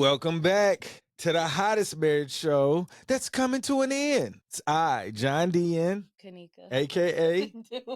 Welcome back to the hottest marriage show that's coming to an end. It's I, John D.N., Kanika. a.k.a.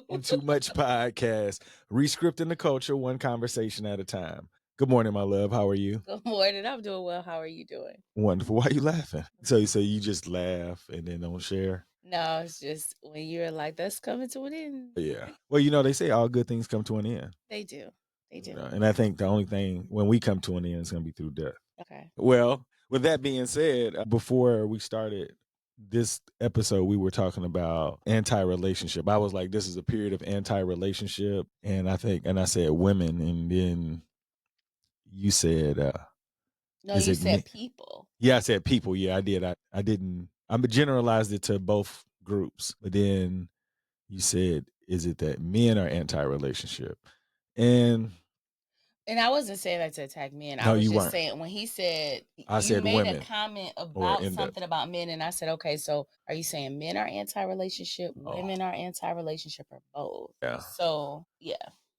and Too Much Podcast, rescripting the culture one conversation at a time. Good morning, my love. How are you? Good morning. I'm doing well. How are you doing? Wonderful. Why are you laughing? So you just laugh and then don't share? No, it's just when you're like, that's coming to an end. Yeah. Well, they say all good things come to an end. They do. They do. And I think the only thing when we come to an end is going to be through death. Okay. Well, with that being said, before we started this episode, we were talking about anti-relationship. I was like, this is a period of anti-relationship. And I said women. And then you said, No, is you it said me? people. Yeah, I said people. Yeah, I did. I didn't, I generalized it to both groups. But then you said, is it that men are anti-relationship? And I wasn't saying that to attack men. I no, was you just weren't. saying when he said I you said made a women comment or about end up. something about men, and I said, okay, so are you saying men are anti-relationship, women are anti-relationship, or both? Yeah. So yeah.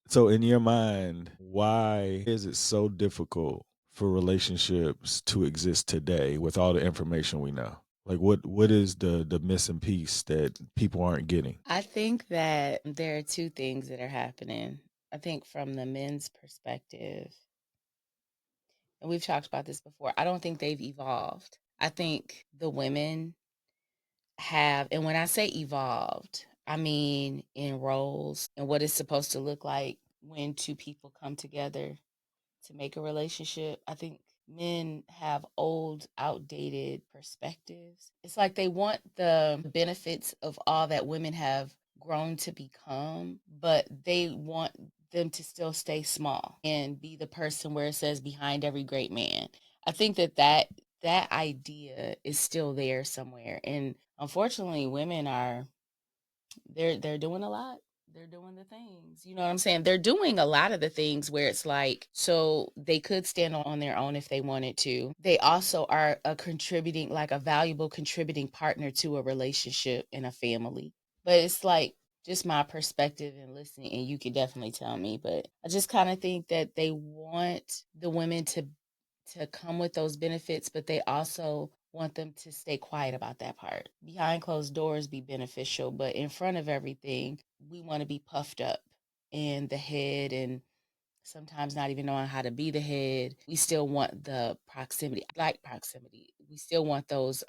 So in your mind, why is it so difficult for relationships to exist today with all the information we know? Like what is the missing piece that people aren't getting? I think that there are two things that are happening. I think from the men's perspective, and we've talked about this before, I don't think they've evolved. I think the women have, and when I say evolved, I mean in roles and what it's supposed to look like when two people come together to make a relationship. I think men have old, outdated perspectives. It's like they want the benefits of all that women have grown to become, but they want them to still stay small and be the person where it says behind every great man. I think that idea is still there somewhere. And unfortunately, women are they're doing a lot. They're doing the things. You know what I'm saying? They're doing a lot of the things where it's like, so they could stand on their own if they wanted to. They also are a contributing, like a valuable contributing partner to a relationship and a family. But it's like just my perspective and listening, and you could definitely tell me. But I just kind of think that they want the women to come with those benefits, but they also want them to stay quiet about that part. Behind closed doors be beneficial, but in front of everything, we want to be puffed up in the head and sometimes not even knowing how to be the head. We still want the proximity, like proximity. We still want those,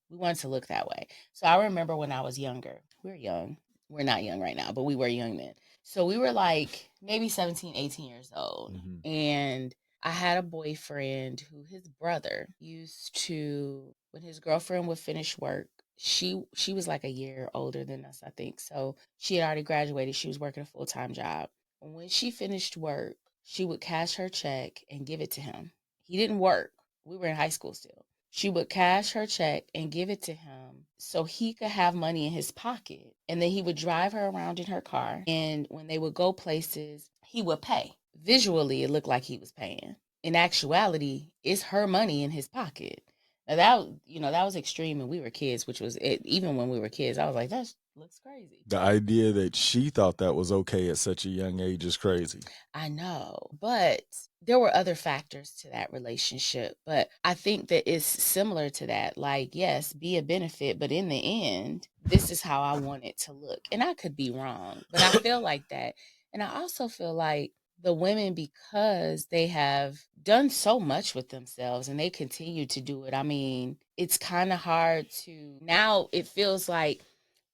we want it to look that way. So I remember when I was younger, we're young. We're not young right now, but we were young then. So we were like maybe 17, 18 years old. Mm-hmm. And I had a boyfriend who his brother used to, when his girlfriend would finish work, she was like a year older than us, I think. So she had already graduated. She was working a full-time job. When she finished work, she would cash her check and give it to him. He didn't work. We were in high school still. She would cash her check and give it to him so he could have money in his pocket. And then he would drive her around in her car. And when they would go places, he would pay. Visually, it looked like he was paying. In actuality, it's her money in his pocket. Now that was extreme, and we were kids, which was it. Even when we were kids, I was like, that looks crazy. The idea that she thought that was okay at such a young age is crazy. I know, but there were other factors to that relationship. But I think that it's similar to that. Like, yes, be a benefit, but in the end, this is how I want it to look. And I could be wrong, but I feel like that. And I also feel like the women, because they have done so much with themselves and they continue to do it. I mean, it's kind of hard to now, it feels like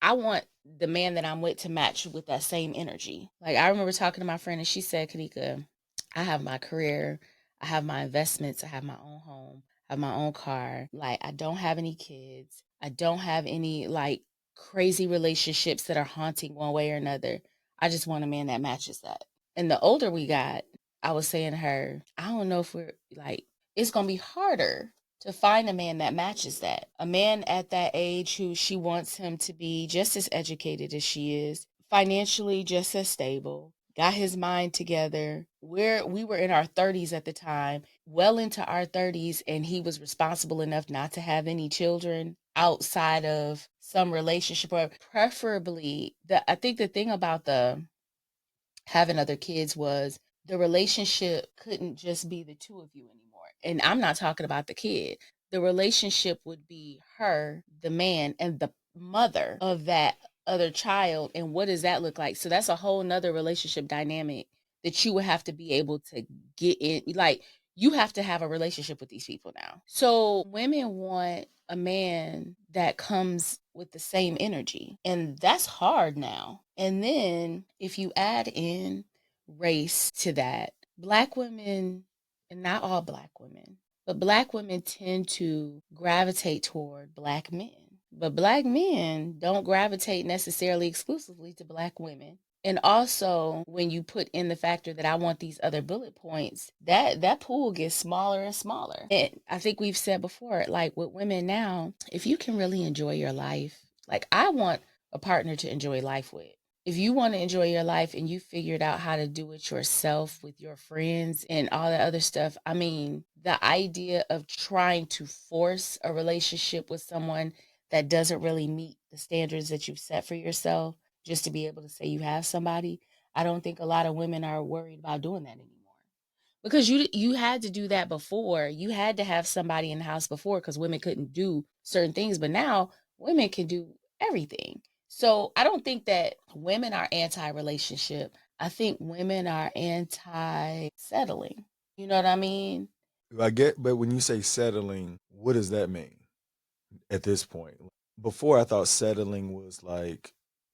I want the man that I'm with to match with that same energy. Like I remember talking to my friend and she said, Kanika, I have my career, I have my investments, I have my own home, I have my own car. Like I don't have any kids. I don't have any like crazy relationships that are haunting one way or another. I just want a man that matches that. And the older we got, I was saying to her, I don't know if we're like, it's going to be harder to find a man that matches that. A man at that age who she wants him to be just as educated as she is, financially just as stable, got his mind together. We were in our 30s at the time, well into our 30s, and he was responsible enough not to have any children outside of some relationship, or preferably I think the thing about the having other kids was the relationship couldn't just be the two of you anymore. And I'm not talking about the kid. The relationship would be her, the man, and the mother of that other child. And what does that look like? So that's a whole nother relationship dynamic that you would have to be able to get in. Like, you have to have a relationship with these people now. So women want a man that comes with the same energy, and that's hard now. And then if you add in race to that, Black women, and not all Black women, but Black women tend to gravitate toward Black men. But Black men don't gravitate necessarily exclusively to Black women. And also, when you put in the factor that I want these other bullet points, that pool gets smaller and smaller. And I think we've said before, like with women now, if you can really enjoy your life, like I want a partner to enjoy life with. If you want to enjoy your life and you figured out how to do it yourself with your friends and all that other stuff, I mean, the idea of trying to force a relationship with someone that doesn't really meet the standards that you've set for yourself just to be able to say you have somebody, I don't think a lot of women are worried about doing that anymore. Because you had to do that before. You had to have somebody in the house before because women couldn't do certain things, but now women can do everything. So I don't think that women are anti-relationship. I think women are anti-settling. You know what I mean? I get, but when you say settling, what does that mean at this point? Before, I thought settling was like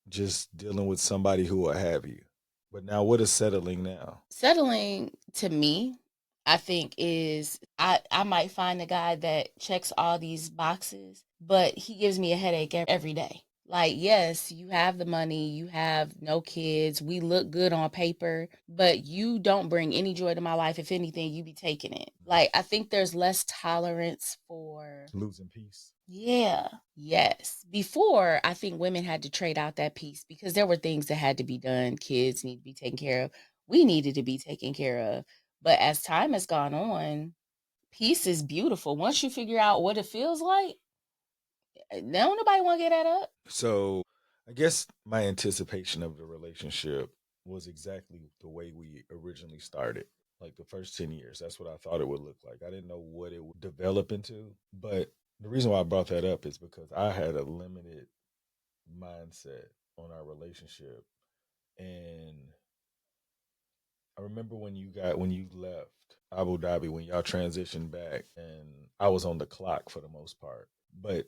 just dealing with somebody who will have you. But now, what is settling now? Settling to me, I think is I might find a guy that checks all these boxes, but he gives me a headache every day. Like, yes, you have the money, you have no kids, we look good on paper, but you don't bring any joy to my life. If anything, you be taking it. Like, I think there's less tolerance for Losing peace. yeah. Yes. Before, I think women had to trade out that piece because there were things that had to be done. Kids need to be taken care of. We needed to be taken care of. But as time has gone on, peace is beautiful. Once you figure out what it feels like, don't nobody want to get that up. So, I guess my anticipation of the relationship was exactly the way we originally started. Like the first 10 years, that's what I thought it would look like. I didn't know what it would develop into. But the reason why I brought that up is because I had a limited mindset on our relationship. And I remember when you left Abu Dhabi, when y'all transitioned back, and I was on the clock for the most part. But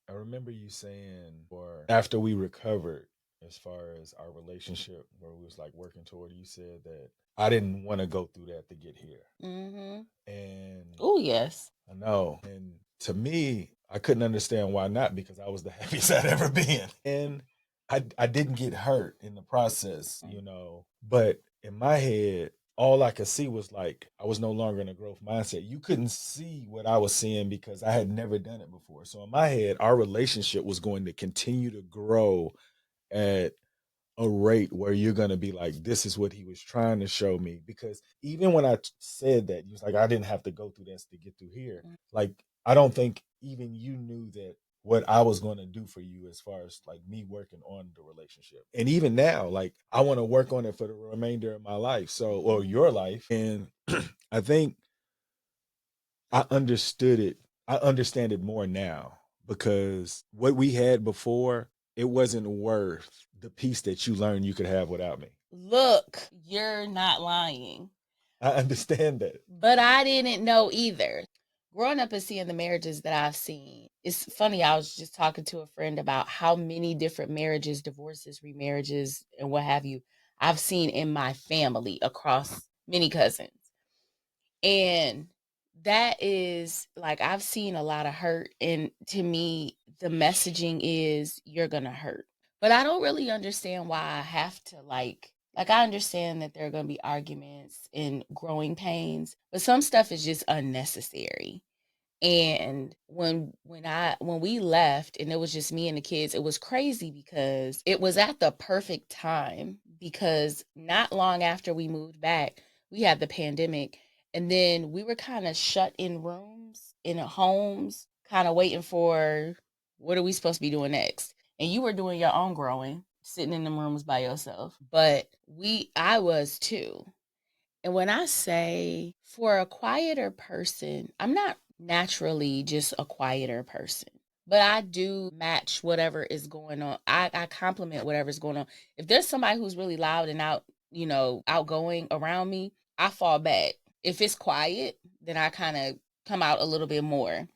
I remember you saying, or after we recovered, as far as our relationship, where we was like working toward, you said that I didn't want to go through that to get here. Mm-hmm. And Oh, yes. I know. And to me, I couldn't understand why not, because I was the happiest I'd ever been. And I didn't get hurt in the process, you know. But in my head, all I could see was like I was no longer in a growth mindset. You couldn't see what I was seeing because I had never done it before. So in my head, our relationship was going to continue to grow at a rate where you're going to be like, this is what he was trying to show me. Because even when said that, you was like, I didn't have to go through this to get through here. Like, I don't think even you knew that what I was going to do for you as far as like me working on the relationship. And even now, like, I want to work on it for the remainder of my life. So, or your life. And I think I understood it. I understand it more now because what we had before, it wasn't worth the peace that you learned you could have without me. Look, you're not lying. I understand that. But I didn't know either. Growing up and seeing the marriages that I've seen, it's funny. I was just talking to a friend about how many different marriages, divorces, remarriages, and what have you, I've seen in my family across many cousins. And that is like, I've seen a lot of hurt. And to me, the messaging is you're going to hurt. But I don't really understand why I have to like I understand that there are going to be arguments and growing pains, but some stuff is just unnecessary. And when we left and it was just me and the kids, it was crazy because it was at the perfect time because not long after we moved back, we had the pandemic, and then we were kind of shut in rooms in homes, kind of waiting for what are we supposed to be doing next? And you were doing your own growing, sitting in the rooms by yourself. But I was too. And when I say for a quieter person, I'm not naturally just a quieter person, but I do match whatever is going on. I complement whatever's going on. If there's somebody who's really loud and outgoing around me, I fall back. If it's quiet, then I kind of come out a little bit more.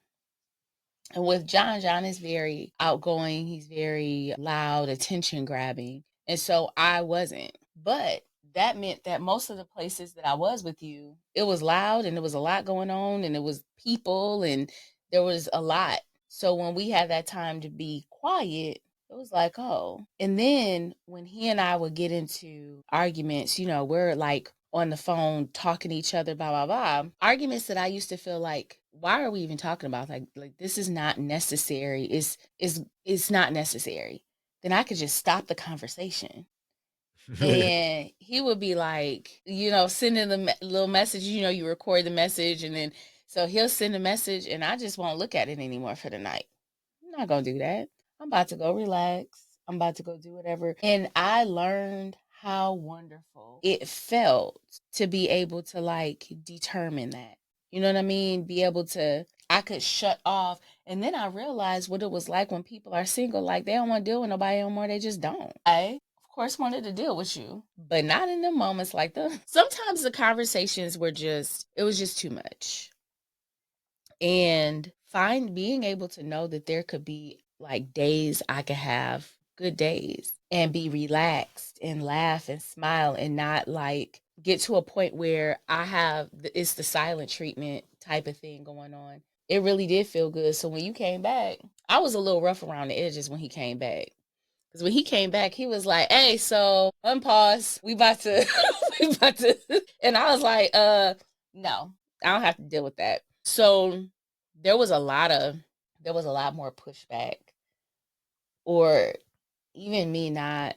And with John is very outgoing. He's very loud, attention grabbing. And so I wasn't. But that meant that most of the places that I was with you, it was loud and there was a lot going on and it was people and there was a lot. So when we had that time to be quiet, it was like, oh. And then when he and I would get into arguments, we're like on the phone talking to each other, blah, blah, blah. Arguments that I used to feel like, why are we even talking about? Like this is not necessary. It's not necessary. Then I could just stop the conversation. And he would be like, sending the little message, you record the message and then, so he'll send a message and I just won't look at it anymore for the night. I'm not going to do that. I'm about to go relax. I'm about to go do whatever. And I learned how wonderful it felt to be able to like determine that. You know what I mean? Be able to, I could shut off. And then I realized what it was like when people are single. Like they don't want to deal with nobody anymore. They just don't. I, of course, wanted to deal with you, but not in the moments like the, sometimes the conversations were just, it was just too much. And being able to know that there could be like days I could have good days and be relaxed and laugh and smile and not like get to a point where it's the silent treatment type of thing going on. It really did feel good. So when you came back, I was a little rough around the edges when he came back. Because when he came back, he was like, hey, so unpause. We about to, and I was like, no, I don't have to deal with that. So there was a lot more pushback or even me not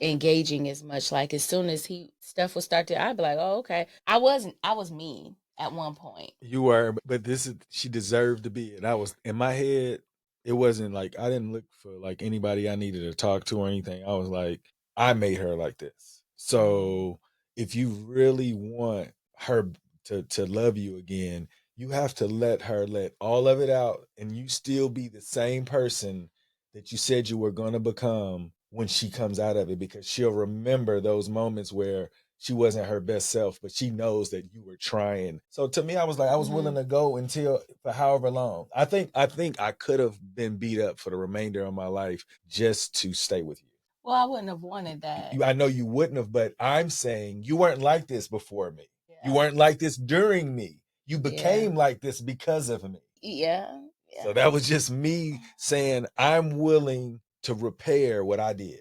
engaging as much. Like as soon as stuff would start to, I'd be like, oh, okay. I was mean at one point. You were, but she deserved to be it. I was in my head. It wasn't like I didn't look for like anybody I needed to talk to or anything. I was like, I made her like this. So if you really want her to love you again, you have to let her let all of it out and you still be the same person that you said you were going to become when she comes out of it, because she'll remember those moments where she wasn't her best self, but she knows that you were trying. So to me, I was like, I was willing to go until for however long. I think I could have been beat up for the remainder of my life just to stay with you. Well, I wouldn't have wanted that. I know you wouldn't have, but I'm saying you weren't like this before me. Yeah. You weren't like this during me. You became like this because of me. Yeah. So that was just me saying I'm willing to repair what I did.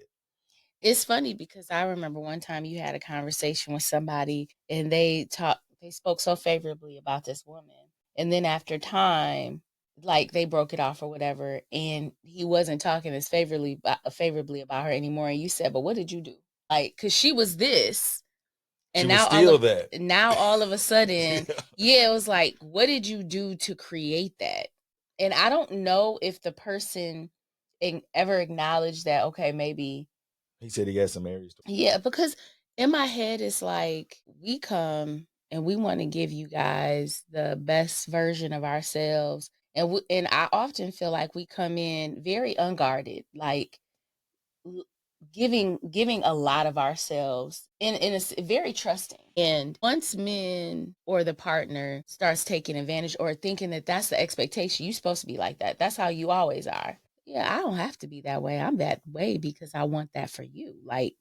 It's funny because I remember one time you had a conversation with somebody and they spoke so favorably about this woman. And then after time, like they broke it off or whatever, and he wasn't talking as favorably about her anymore. And you said, but what did you do? Like, cause she was this. And now all of a sudden, it was like, what did you do to create that? And I don't know if the person ever acknowledged that, okay, maybe. He said he got some areas. Yeah, because in my head, it's like we come and we want to give you guys the best version of ourselves. And I often feel like we come in very unguarded, like giving a lot of ourselves and it's very trusting. And once men or the partner starts taking advantage or thinking that that's the expectation, you're supposed to be like that, that's how you always are. Yeah, I don't have to be that way. I'm that way because I want that for you. Like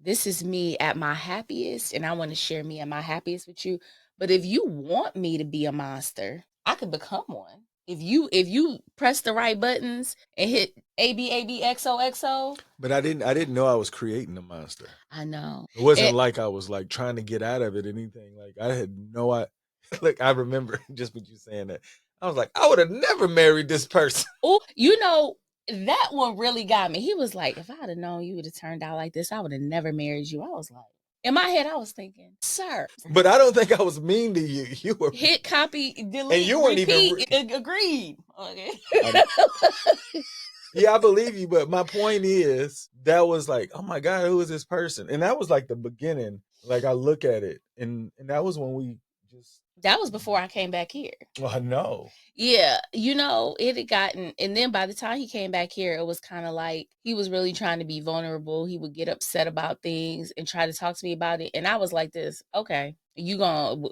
this is me at my happiest and I want to share me at my happiest with you. But if you want me to be a monster, I could become one. If you press the right buttons and hit ABABXOXO. But I didn't know I was creating a monster. I know. It wasn't like I was like trying to get out of it or anything. Like I had like I remember just with you saying that. I was like, I would have never married this person. Oh, that one really got me. He was like, if I'd have known you would have turned out like this, I would have never married you. I was like, in my head, I was thinking, sir. But I don't think I was mean to you. You were hit, copy, delete, and you weren't repeat, agreed. Okay. Yeah, I believe you, but my point is that was like, oh my God, who is this person? And that was like the beginning. Like I look at it, and that was when we just. That was before I came back here. I know. Yeah, it had gotten, and then by the time he came back here, it was kind of like he was really trying to be vulnerable. He would get upset about things and try to talk to me about it, and I was like, "This, okay? You gonna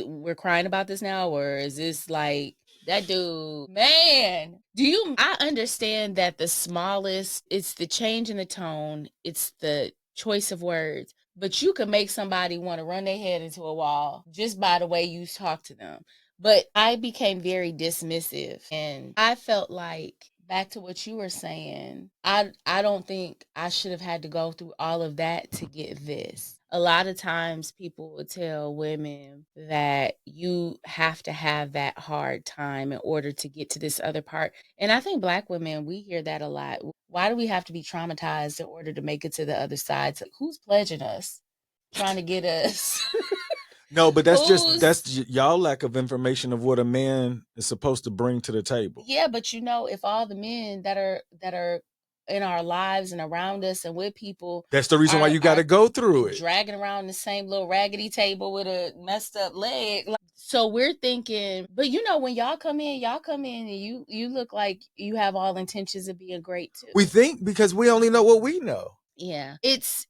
we're crying about this now, or is this like that dude, man? I understand that the smallest, it's the change in the tone, it's the choice of words, but you can make somebody want to run their head into a wall just by the way you talk to them. But I became very dismissive, and I felt like, back to what you were saying, I don't think I should have had to go through all of that to get this. A lot of times people would tell women that you have to have that hard time in order to get to this other part. And I think Black women, we hear that a lot. Why do we have to be traumatized in order to make it to the other side? So who's pledging us? Trying to get us. No, but that's y'all lack of information of what a man is supposed to bring to the table. Yeah, but if all the men that are in our lives and around us and with people, that's the reason why you got to go through it, dragging around the same little raggedy table with a messed up leg. So we're thinking, but when y'all come in and you look like you have all intentions of being great too. We think because we only know what we know. Yeah, it's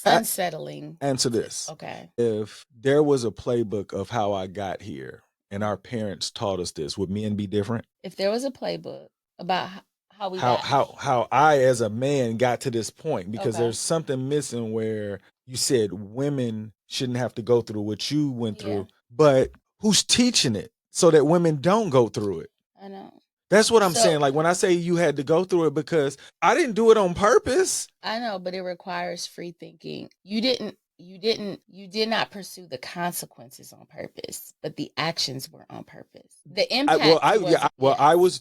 unsettling. Answer this. Okay. If there was a playbook of how I got here and our parents taught us this, would men be different? If there was a playbook about how I as a man got to this point, because there's something missing where you said women shouldn't have to go through what you went through, but who's teaching it so that women don't go through it? I know. That's what I'm saying. Like when I say you had to go through it, because I didn't do it on purpose. I know, but it requires free thinking. You did not pursue the consequences on purpose, but the actions were on purpose. The impact I was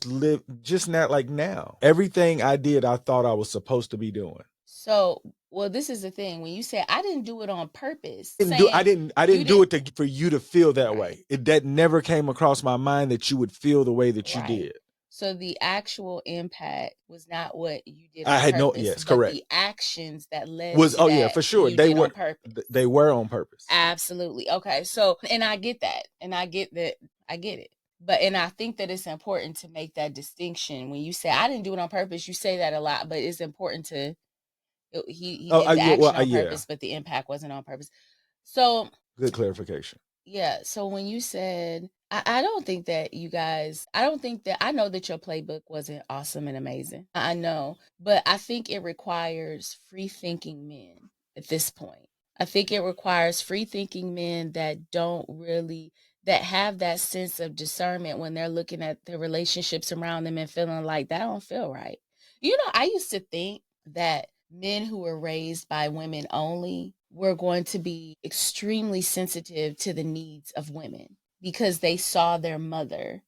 just not like now. Everything I did, I thought I was supposed to be doing. So, this is the thing. When you say I didn't do it on purpose, I didn't do it for you to feel that way. That never came across my mind that you would feel the way that you did. So the actual impact was not what you did. I had purpose, yes, correct. The actions that led was to yeah, for sure. They were on purpose. They were on purpose. Absolutely. Okay. So, and I get that, and I get that. I get it. And I think that it's important to make that distinction. When you say I didn't do it on purpose, you say that a lot, but it's important to he did the action on purpose, but the impact wasn't on purpose. So good clarification. Yeah. So when you said, I don't think that you guys, I don't think that, I know that your playbook wasn't awesome and amazing. I know, but I think it requires free thinking men at this point. I think it requires free thinking men that have that sense of discernment when they're looking at the relationships around them and feeling like that don't feel right. I used to think that men who were raised by women only were going to be extremely sensitive to the needs of women because they saw their mother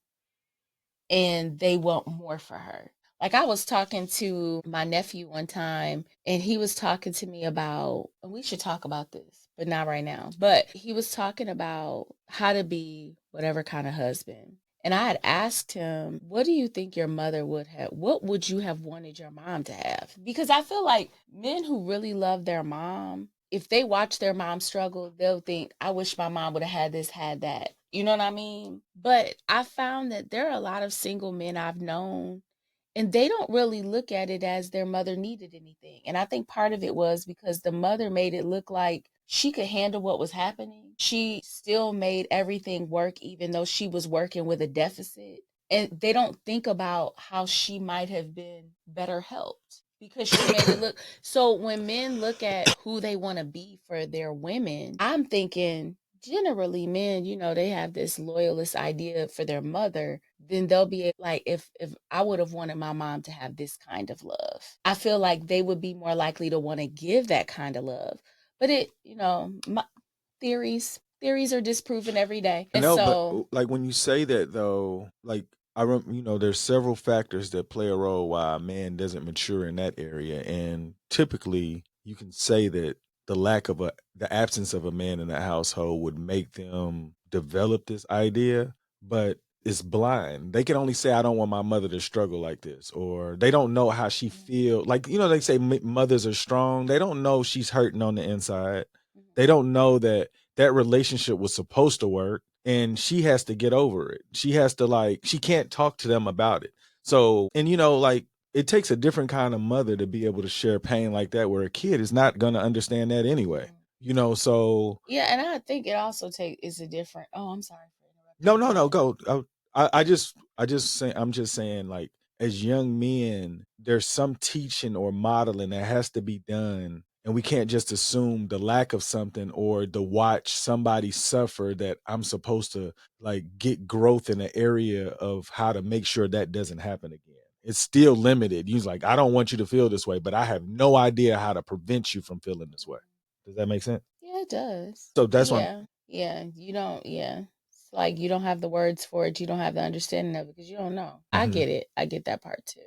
and they want more for her. Like, I was talking to my nephew one time, and he was talking to me about, and we should talk about this, but not right now. But he was talking about how to be whatever kind of husband. And I had asked him, what do you think your mother would have, what would you have wanted your mom to have? Because I feel like men who really love their mom, if they watch their mom struggle, they'll think, I wish my mom would have had this, had that. You know what I mean? But I found that there are a lot of single men I've known, and they don't really look at it as their mother needed anything. And I think part of it was because the mother made it look like she could handle what was happening. She still made everything work, even though she was working with a deficit. And they don't think about how she might have been better helped because she made it look. So when men look at who they want to be for their women, I'm thinking generally men, they have this loyalist idea for their mother, then they'll be like, if I would have wanted my mom to have this kind of love, I feel like they would be more likely to want to give that kind of love. But my theories are disproven every day. And no, so, but like when you say that though, like I remember, there's several factors that play a role why a man doesn't mature in that area, and typically you can say that the absence of a man in the household would make them develop this idea, but is blind. They can only say, I don't want my mother to struggle like this, or they don't know how she feel. Like, you know, they say mothers are strong. They don't know she's hurting on the inside. They don't know that that relationship was supposed to work and she has to get over it. She has to, like, she can't talk to them about it. So, and you know, like, it takes a different kind of mother to be able to share pain like that, where a kid is not going to understand that anyway. You know, so Yeah, and I think it also is a different. Oh, I'm sorry for no, interrupting. go. I just say, I'm just saying, like, as young men, there's some teaching or modeling that has to be done, and we can't just assume the lack of something or to watch somebody suffer that I'm supposed to, like, get growth in the area of how to make sure that doesn't happen again. It's still limited. You're like, I don't want you to feel this way, but I have no idea how to prevent you from feeling this way. Does that make sense? Yeah, it does. So that's one. Yeah. You don't. Yeah, it's like you don't have the words for it. You don't have the understanding of it because you don't know. I get it. I get that part too.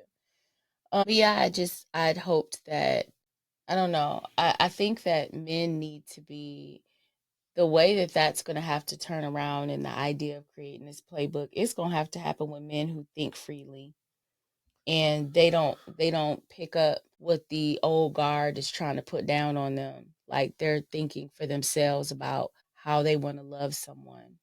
But yeah, I'd hoped that I don't know. I think that men need to be the way that that's going to have to turn around in the idea of creating this playbook. It's going to have to happen with men who think freely and they don't pick up what the old guard is trying to put down on them. Like they're thinking for themselves about how they want to love someone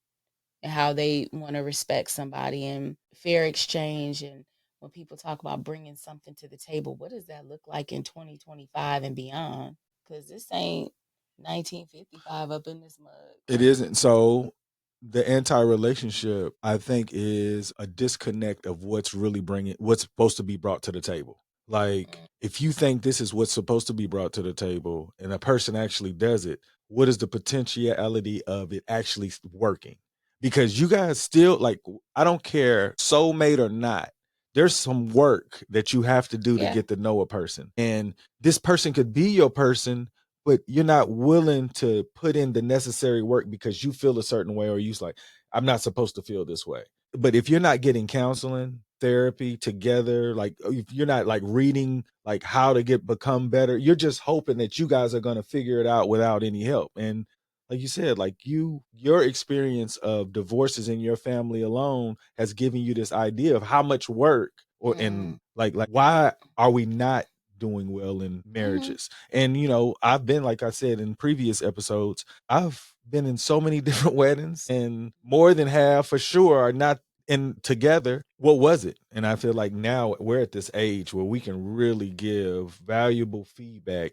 and how they want to respect somebody and fair exchange. And when people talk about bringing something to the table, what does that look like in 2025 and beyond? Because this ain't 1955 up in this mug. It isn't. So the anti-relationship, I think, is a disconnect of what's supposed to be brought to the table. Like, if you think this is what's supposed to be brought to the table and a person actually does it, what is the potentiality of it actually working? Because you guys still, like, I don't care, soulmate or not, there's some work that you have to do to get to know a person. And this person could be your person, but you're not willing to put in the necessary work because you feel a certain way, or you're like, I'm not supposed to feel this way. But if you're not getting counseling, therapy together, like if you're not, like, reading, like, how to become better, you're just hoping that you guys are going to figure it out without any help. And like you said, like, your experience of divorces in your family alone has given you this idea of how much work, or and like why are we not doing well in marriages? And you know, I've been, like I said in previous episodes, I've been in so many different weddings, and more than half for sure are not in together. What was it? And I feel like now we're at this age where we can really give valuable feedback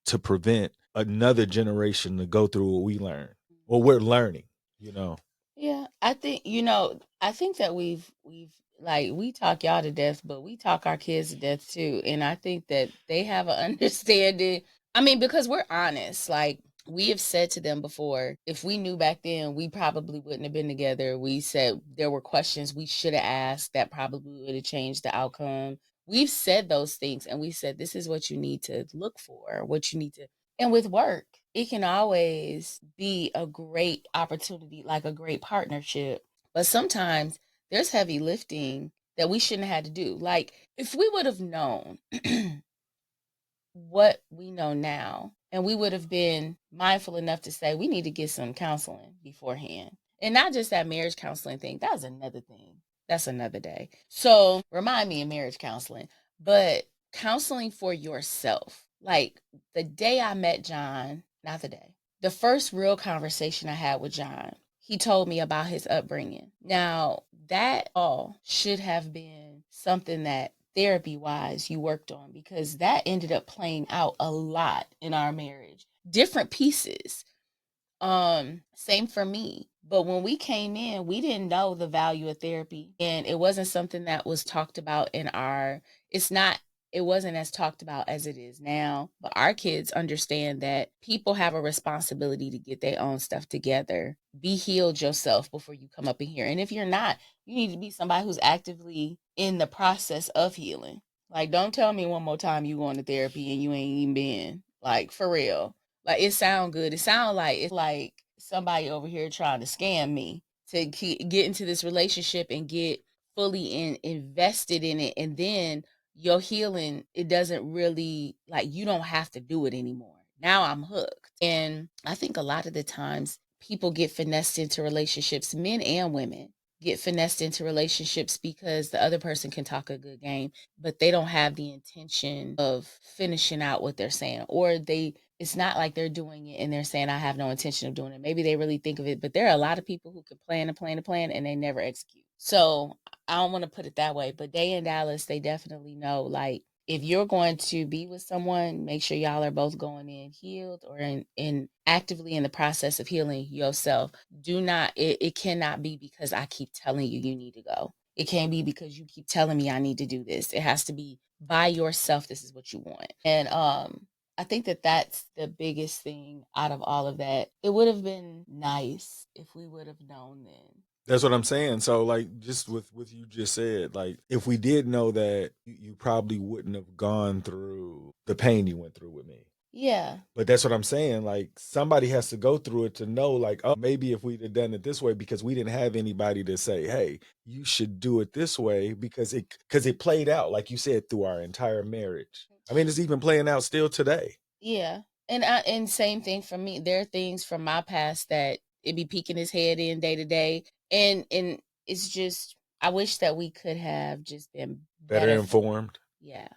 to prevent another generation to go through what we learned, or we're learning, you know. Yeah, I think that we've like we talk y'all to death, but we talk our kids to death too. And I think that they have an understanding. I mean, because we're honest. Like we have said to them before, if we knew back then, we probably wouldn't have been together. We said there were questions we should have asked that probably would have changed the outcome. We've said those things and we said this is what you need to look for, what you need to and with work, it can always be a great opportunity, like a great partnership. But sometimes there's heavy lifting that we shouldn't have had to do. Like if we would have known what we know now, and we would have been mindful enough to say we need to get some counseling beforehand. And not just that marriage counseling thing, that's another thing. That's another day. So remind me of marriage counseling, but counseling for yourself. Like the day I met John, not the day, the first real conversation I had with John, he told me about his upbringing. Now, that all should have been something that therapy wise you worked on because that ended up playing out a lot in our marriage. Different pieces. Same for me. But when we came in, we didn't know the value of therapy. And it wasn't something that was talked about in our it's not it wasn't as talked about as it is now. But our kids understand that people have a responsibility to get their own stuff together. Be healed yourself before you come up in here. And if you're not, you need to be somebody who's actively in the process of healing. Like, don't tell me one more time you going to therapy and you ain't even been. Like, for real. Like it sound good. It sound like it's like somebody over here trying to scam me to get into this relationship and get fully invested in it, and then your healing it doesn't really like you don't have to do it anymore. Now I'm hooked, and I think a lot of the times people get finessed into relationships, men and women, get finessed into relationships because the other person can talk a good game, but they don't have the intention of finishing out what they're saying. Or it's not like they're doing it and they're saying, I have no intention of doing it. Maybe they really think of it, but there are a lot of people who can plan and plan and plan and they never execute. So I don't want to put it that way, but Day in Dallas, they definitely know, like, if you're going to be with someone, make sure y'all are both going in healed or in actively in the process of healing yourself. Do not, it cannot be because I keep telling you you need to go. It can't be because you keep telling me I need to do this. It has to be by yourself. This is what you want. And I think that that's the biggest thing out of all of that. It would have been nice if we would have known then. That's what I'm saying. So, like, just with what you just said, like, if we did know that, you probably wouldn't have gone through the pain you went through with me. Yeah. But that's what I'm saying. Like, somebody has to go through it to know, like, oh, maybe if we'd have done it this way, because we didn't have anybody to say, hey, you should do it this way, because it played out, like you said, through our entire marriage. I mean, it's even playing out still today. Yeah. And same thing for me. There are things from my past that it be peeking his head in day to day. And it's just, I wish that we could have just been Better better. informed. Yeah.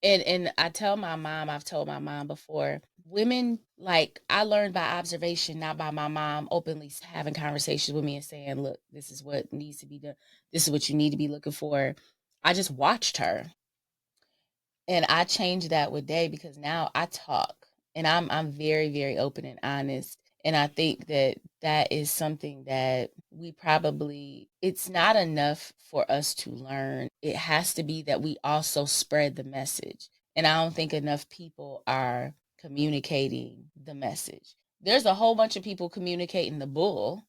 And I tell my mom, I've told my mom before, women, like, I learned by observation, not by my mom openly having conversations with me and saying, look, this is what needs to be done. This is what you need to be looking for. I just watched her. And I changed that with Day because now I talk and I'm very, very open and honest. And I think that that is something that we probably, it's not enough for us to learn. It has to be that we also spread the message. And I don't think enough people are communicating the message. There's a whole bunch of people communicating the bull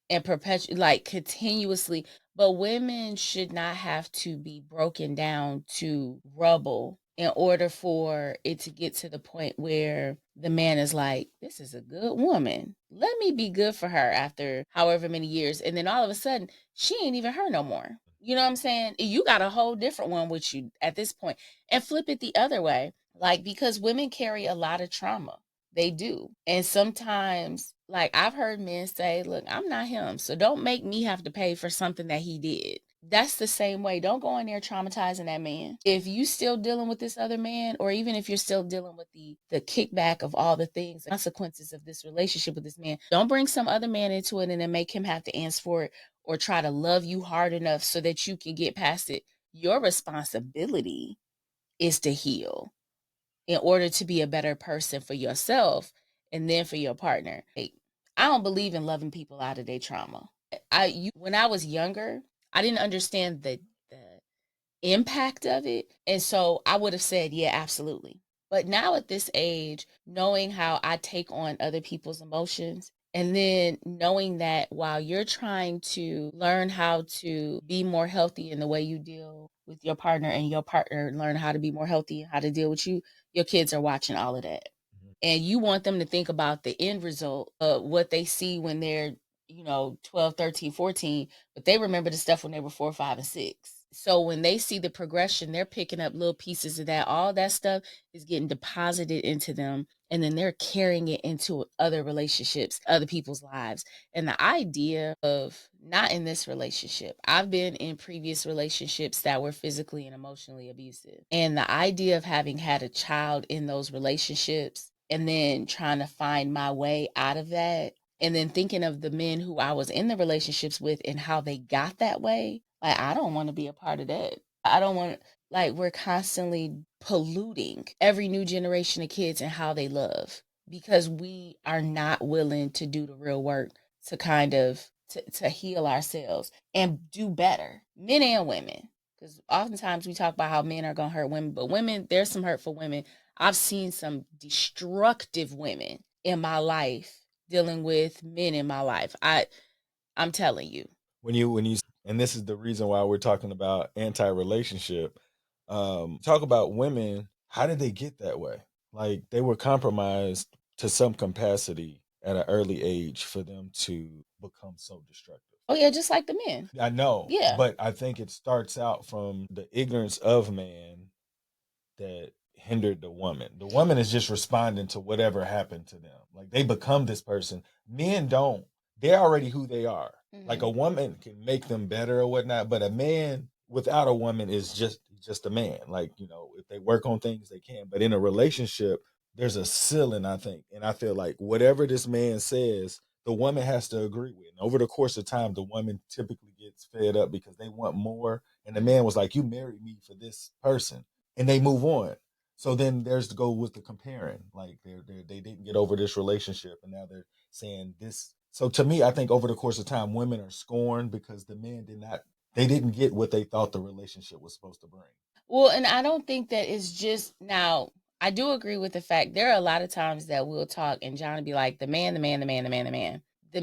and like continuously, but women should not have to be broken down to rubble in order for it to get to the point where the man is like, this is a good woman, let me be good for her after however many years, and then all of a sudden she ain't even her no more. You know what I'm saying? You got a whole different one with you at this point. And flip it the other way, like, because women carry a lot of trauma. They do. And sometimes, like, I've heard men say, look, I'm not him, so don't make me have to pay for something that he did. That's the same way. Don't go in there traumatizing that man. If you still dealing with this other man, or even if you're still dealing with the kickback of all the things, the consequences of this relationship with this man, don't bring some other man into it and then make him have to answer for it or try to love you hard enough so that you can get past it. Your responsibility is to heal in order to be a better person for yourself and then for your partner. Like, I don't believe in loving people out of their trauma. When I was younger, I didn't understand the impact of it, and so I would have said, yeah, absolutely. But now at this age, knowing how I take on other people's emotions, and then knowing that while you're trying to learn how to be more healthy in the way you deal with your partner, and your partner learn how to be more healthy and how to deal with you, your kids are watching all of that. And you want them to think about the end result of what they see when they're, 12, 13, 14, but they remember the stuff when they were 4, 5, and 6. So when they see the progression, they're picking up little pieces of that. All that stuff is getting deposited into them, and then they're carrying it into other relationships, other people's lives. And the idea of, not in this relationship, I've been in previous relationships that were physically and emotionally abusive. And the idea of having had a child in those relationships and then trying to find my way out of that, and then thinking of the men who I was in the relationships with and how they got that way, like, I don't want to be a part of that. I don't want, like, we're constantly polluting every new generation of kids and how they love because we are not willing to do the real work to kind of to heal ourselves and do better, men and women. Because oftentimes we talk about how men are going to hurt women, but women, there's some hurtful women. I've seen some destructive women in my life dealing with men in my life. I'm telling you. When you and this is the reason why we're talking about anti-relationship, talk about women, how did they get that way? Like, they were compromised to some capacity at an early age for them to become so destructive. Oh yeah, just like the men. I know, Yeah. but I think it starts out from the ignorance of man that hindered the woman. The woman is just responding to whatever happened to them. Like, they become this person. Men don't. They're already who they are. Like a woman can make them better or whatnot, but a man without a woman is just a man. Like, you know, if they work on things, they can. But in a relationship, there's a ceiling, I think. And I feel like whatever this man says, the woman has to agree with. And over the course of time, the woman typically gets fed up because they want more. And the man was like, "You married me for this person," and they move on. So then there's to go with the comparing. Like they didn't get over this relationship, and now they're saying this. So to me, I think over the course of time, women are scorned because the men they didn't get what they thought the relationship was supposed to bring. Well, and I don't think that it's just now. I do agree with the fact there are a lot of times that we'll talk and John will be like, the man, the man, the man, the man, the man. The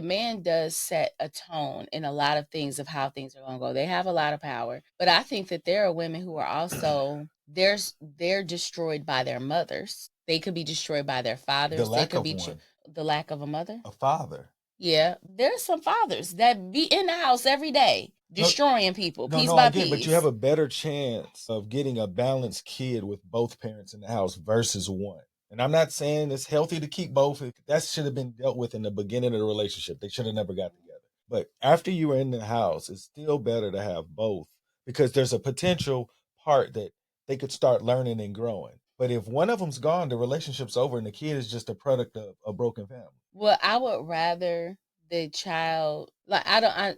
man does set a tone in a lot of things of how things are going to go. They have a lot of power, but I think that there are women who are also they're destroyed by their mothers. They could be destroyed by their fathers. The lack They could of be one, the lack of a mother. a father. Yeah, there's some fathers that be in the house every day No, destroying people no, piece no, I by get, but piece. you have a better chance of getting a balanced kid with both parents in the house versus one. And I'm not saying it's healthy to keep both. That should have been dealt with in the beginning of the relationship. They should have never got together. But after you are in the house, it's still better to have both because there's a potential part that they could start learning and growing. But if one of them's gone, the relationship's over and the kid is just a product of a broken family. Well, I would rather the child like I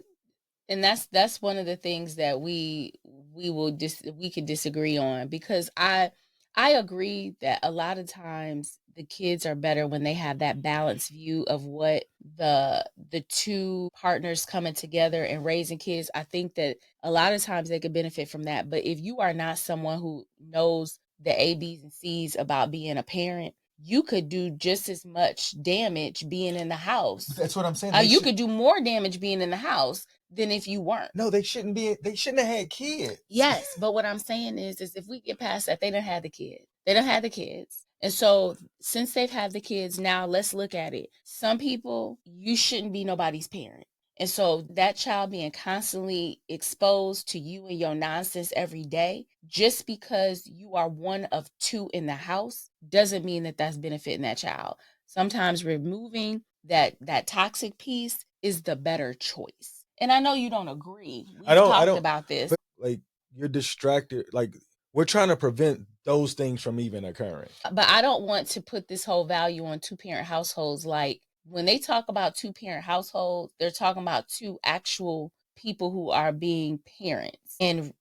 and that's one of the things that we could disagree on because I agree that a lot of times the kids are better when they have that balanced view of what the two partners coming together and raising kids. I think that a lot of times they could benefit from that. But if you are not someone who knows the A, B's, and C's about being a parent, you could do just as much damage being in the house. But that's what I'm saying. You could do more damage being in the house than if you weren't. No, they shouldn't be. They shouldn't have had kids. Yes, but what I'm saying is if we get past that, they don't have the kid. They don't have the kids. And so since they've had the kids, now let's look at it. Some people, you shouldn't be nobody's parent. And so that child being constantly exposed to you and your nonsense every day, just because you are one of two in the house, doesn't mean that that's benefiting that child. Sometimes removing that toxic piece is the better choice. And I know you don't agree. We've talked about this. Like you're distracted. Like we're trying to prevent those things from even occurring. But I don't want to put this whole value on two-parent households. Like when they talk about two-parent households, they're talking about two actual people who are being parents and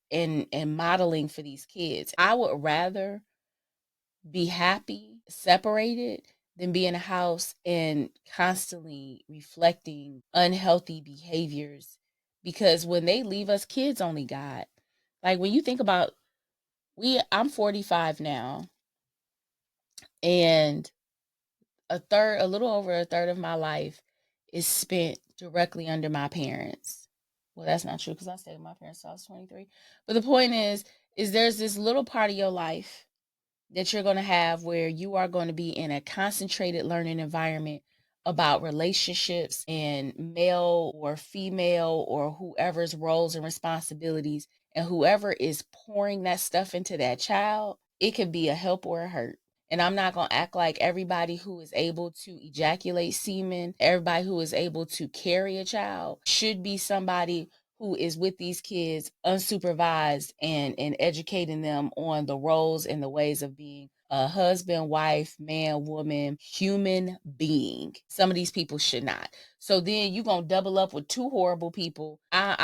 modeling for these kids. I would rather be happy separated than be in a house and constantly reflecting unhealthy behaviors, because when they leave us, kids only got, like, when you think about, I'm 45 now, and a little over a third of my life is spent directly under my parents. Well, that's not true because I stayed with my parents till I was 23. But the point is there's this little part of your life that you're going to have where you are going to be in a concentrated learning environment about relationships and male or female or whoever's roles and responsibilities, and whoever is pouring that stuff into that child, it could be a help or a hurt. And I'm not going to act like everybody who is able to ejaculate semen, everybody who is able to carry a child should be somebody who is with these kids unsupervised and educating them on the roles and the ways of being a husband, wife, man, woman, human being. Some of these people should not. So then you're going to double up with two horrible people. I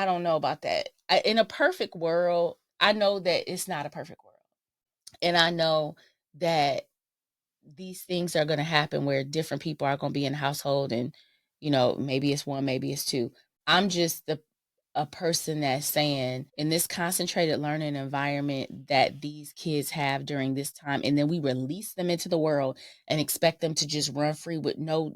don't know about that. In a perfect world, I know that it's not a perfect world. And I know that these things are going to happen where different people are going to be in the household, and maybe it's one, maybe it's two. I'm just a person that's saying, in this concentrated learning environment that these kids have during this time, and then we release them into the world and expect them to just run free with no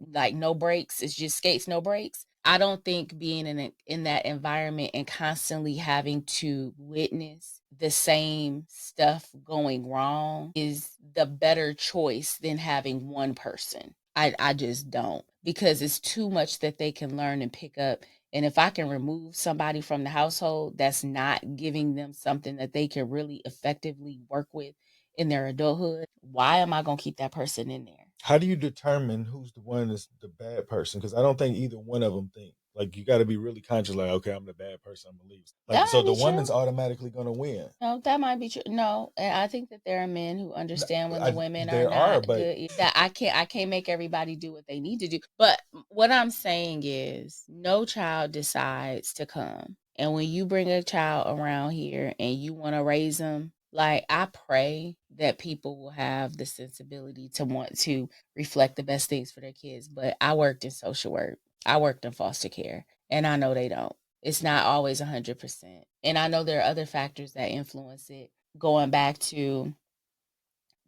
brakes. It's just skates, no brakes. I don't think being in that environment and constantly having to witness the same stuff going wrong is the better choice than having one person. I just don't, because it's too much that they can learn and pick up. And if I can remove somebody from the household that's not giving them something that they can really effectively work with in their adulthood, why am I going to keep that person in there? How do you determine who's the one that's the bad person? Because I don't think either one of them think. Like you got to be really conscious. Like, okay, I'm the bad person. I'm gonna leave. Like, That so might the be true. woman's automatically gonna win. No, that might be true. No, and I think that there are men who understand when the women are There are, not but good. That I can't make everybody do what they need to do. But what I'm saying is, no child decides to come. And when you bring a child around here and you want to raise them, like I pray that people will have the sensibility to want to reflect the best things for their kids. But I worked in social work. I worked in foster care, and I know they don't. It's not always 100%. And I know there are other factors that influence it, going back to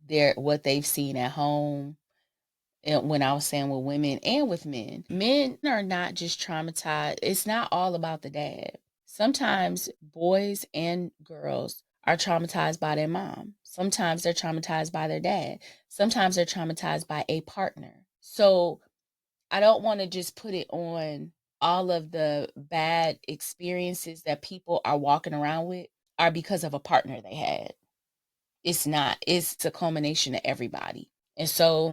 their what they've seen at home. And when I was saying with women and with men are not just traumatized. It's not all about the dad. Sometimes boys and girls are traumatized by their mom. Sometimes they're traumatized by their dad. Sometimes they're traumatized by a partner. So I don't want to just put it on all of the bad experiences that people are walking around with are because of a partner they had. It's not. It's a culmination of everybody. And so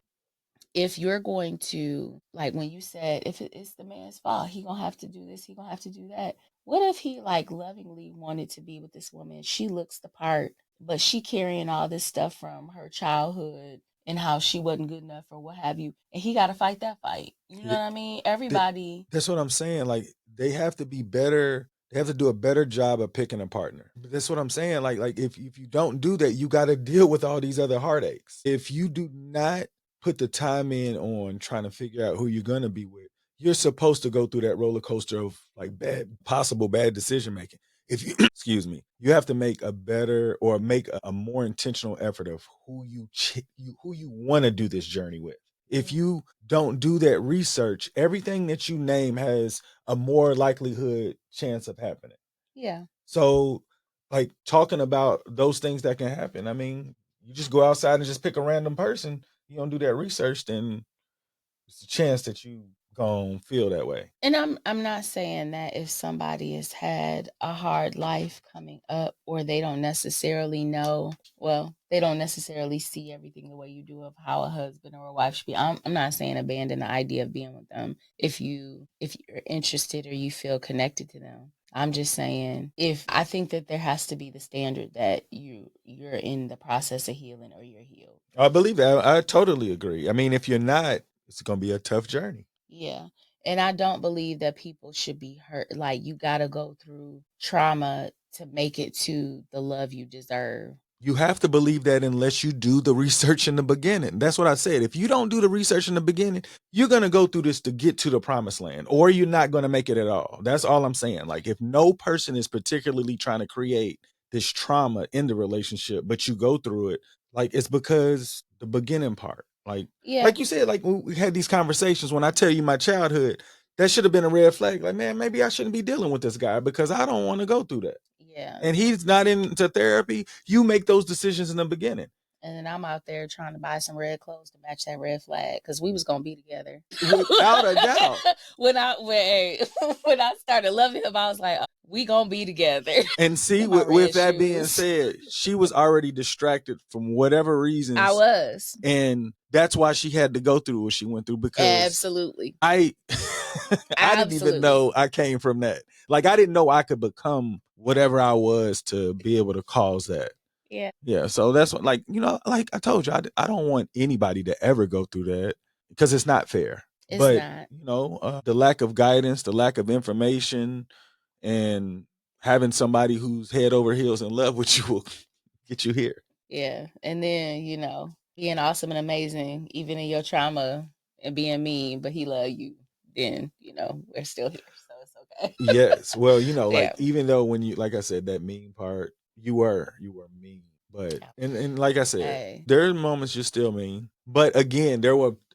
if you're going to, like when you said if it's the man's fault, he gonna have to do this, he gonna have to do that. What if he like lovingly wanted to be with this woman? She looks the part, but she carrying all this stuff from her childhood and how she wasn't good enough or what have you, and he got to fight that fight. You know yeah, what I mean? Everybody. that's what I'm saying. Like they have to be better. They have to do a better job of picking a partner. But that's what I'm saying. Like if you don't do that, you got to deal with all these other heartaches. If you do not put the time in on trying to figure out who you're gonna be with, you're supposed to go through that roller coaster of like possible bad decision making. If you excuse me, you have to make a better or make a more intentional effort of who you want to do this journey with. If you don't do that research, everything that you name has a more likelihood chance of happening. Yeah. So, like talking about those things that can happen, I mean, you just go outside and just pick a random person, you don't do that research, then it's a chance that you gonna feel that way. And I'm not saying that if somebody has had a hard life coming up or they don't necessarily know, well, they don't necessarily see everything the way you do of how a husband or a wife should be. I'm not saying abandon the idea of being with them if you're interested or you feel connected to them. I'm just saying if I think that there has to be the standard that you're in the process of healing or you're healed. I believe that. I totally agree. I mean, if you're not, it's gonna be a tough journey. Yeah. And I don't believe that people should be hurt. Like you got to go through trauma to make it to the love you deserve. You have to believe that unless you do the research in the beginning. That's what I said. If you don't do the research in the beginning, you're going to go through this to get to the promised land, or you're not going to make it at all. That's all I'm saying. Like, if no person is particularly trying to create this trauma in the relationship, but you go through it, like, it's because the beginning part, Yeah. like you said, like when we had these conversations, when I tell you my childhood, that should have been a red flag. Like, man, maybe I shouldn't be dealing with this guy because I don't want to go through that. Yeah. And he's not into therapy. You make those decisions in the beginning. And then I'm out there trying to buy some red clothes to match that red flag because we was gonna be together. Without a doubt. When I started loving him, I was like, we gonna be together. And see, In my with red that being shoes. said, she was already distracted from whatever reasons. I was. And that's why she had to go through what she went through because Absolutely. I I didn't even know I came from that. Like I didn't know I could become whatever I was to be able to cause that. Yeah. Yeah, so that's what, like, like I told you, I don't want anybody to ever go through that because it's not fair. It's But not. the lack of guidance, the lack of information, and having somebody who's head over heels in love with you will get you here. Yeah. And then, being awesome and amazing, even in your trauma and being mean, but he love you, then, we're still here. So it's okay. Yes. Well, like Yeah. even though when you, like I said, that mean part, you were mean. But and like I said, Hey. there are moments you're still mean. But again,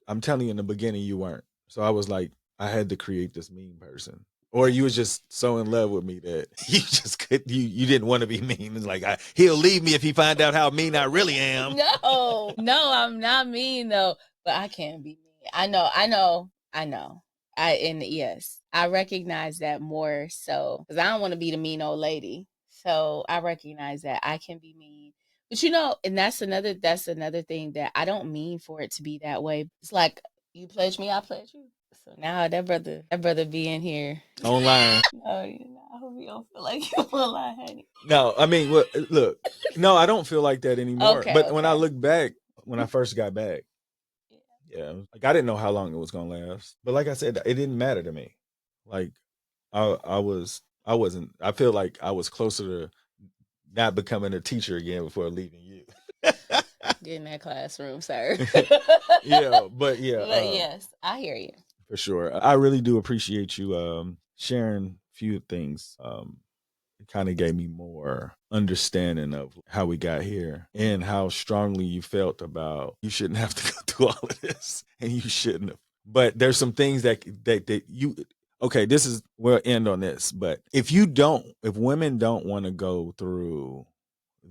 I'm telling you in the beginning you weren't. So I was like, I had to create this mean person. Or you was just so in love with me that you just could you didn't want to be mean. It's like he'll leave me if he find out how mean I really am. No, I'm not mean though, but I can be mean. I know. And yes, I recognize that more so because I don't want to be the mean old lady. So I recognize that I can be mean. But and that's another thing that I don't mean for it to be that way. It's like you pledge me, I pledge you. So now that brother be in here online. no, I hope you don't feel like you online, honey. No, I mean, look, no, I don't feel like that anymore. Okay, But when I okay. look back, when I first got back, yeah, like I didn't know how long it was gonna last. But like I said, it didn't matter to me. Like I wasn't. I feel like I was closer to not becoming a teacher again before leaving you. Get in that classroom, sir. Yeah, but yes, I hear you. for sure. I really do appreciate you sharing a few things. It kind of gave me more understanding of how we got here and how strongly you felt about you shouldn't have to go through all of this and you shouldn't have. But there's some things that you okay, this is we'll end on this, but if women don't want to go through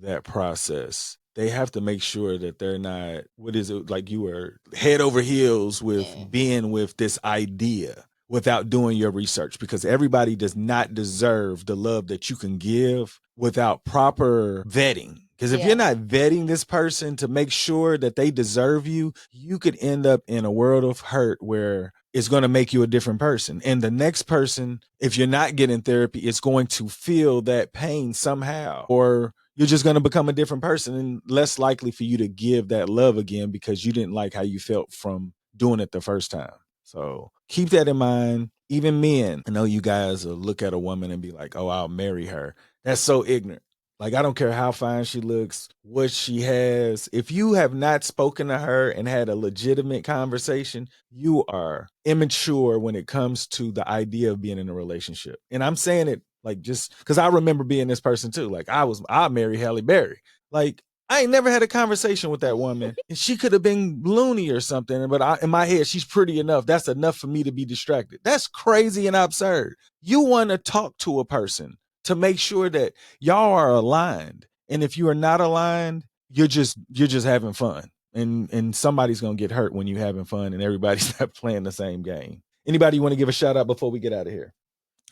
that process, they have to make sure that they're not, what is it, like you were head over heels with being with this idea without doing your research, because everybody does not deserve the love that you can give without proper vetting. Because if you're not vetting this person to make sure that they deserve you, you could end up in a world of hurt where it's going to make you a different person. And the next person, if you're not getting therapy, it's going to feel that pain somehow, or you're just going to become a different person and less likely for you to give that love again because you didn't like how you felt from doing it the first time. So keep that in mind. Even men, I know you guys will look at a woman and be like, oh, I'll marry her. That's so ignorant. Like, I don't care how fine she looks, what she has. If you have not spoken to her and had a legitimate conversation, you are immature when it comes to the idea of being in a relationship. And I'm saying it like just because I remember being this person too. Like I married Halle Berry. Like I ain't never had a conversation with that woman, and she could have been loony or something. But in my head, she's pretty enough. That's enough for me to be distracted. That's crazy and absurd. You want to talk to a person to make sure that y'all are aligned. And if you are not aligned, you're just having fun. And somebody's gonna get hurt when you're having fun and everybody's not playing the same game. Anybody want to give a shout out before we get out of here?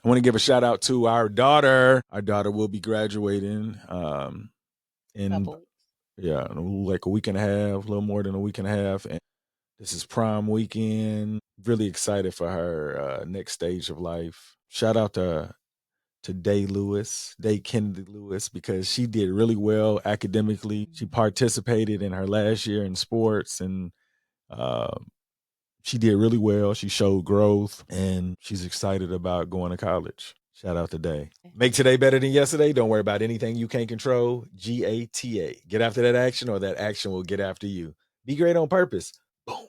I want to give a shout out to our daughter. Our daughter will be graduating in like a week and a half, a little more than a week and a half. And this is prom weekend. Really excited for her next stage of life. Shout out to Day Kennedy Lewis, because she did really well academically. She participated in her last year in sports, and she did really well. She showed growth, and she's excited about going to college. Shout out to Day. Make today better than yesterday. Don't worry about anything you can't control. GATA. Get after that action, or that action will get after you. Be great on purpose. Boom.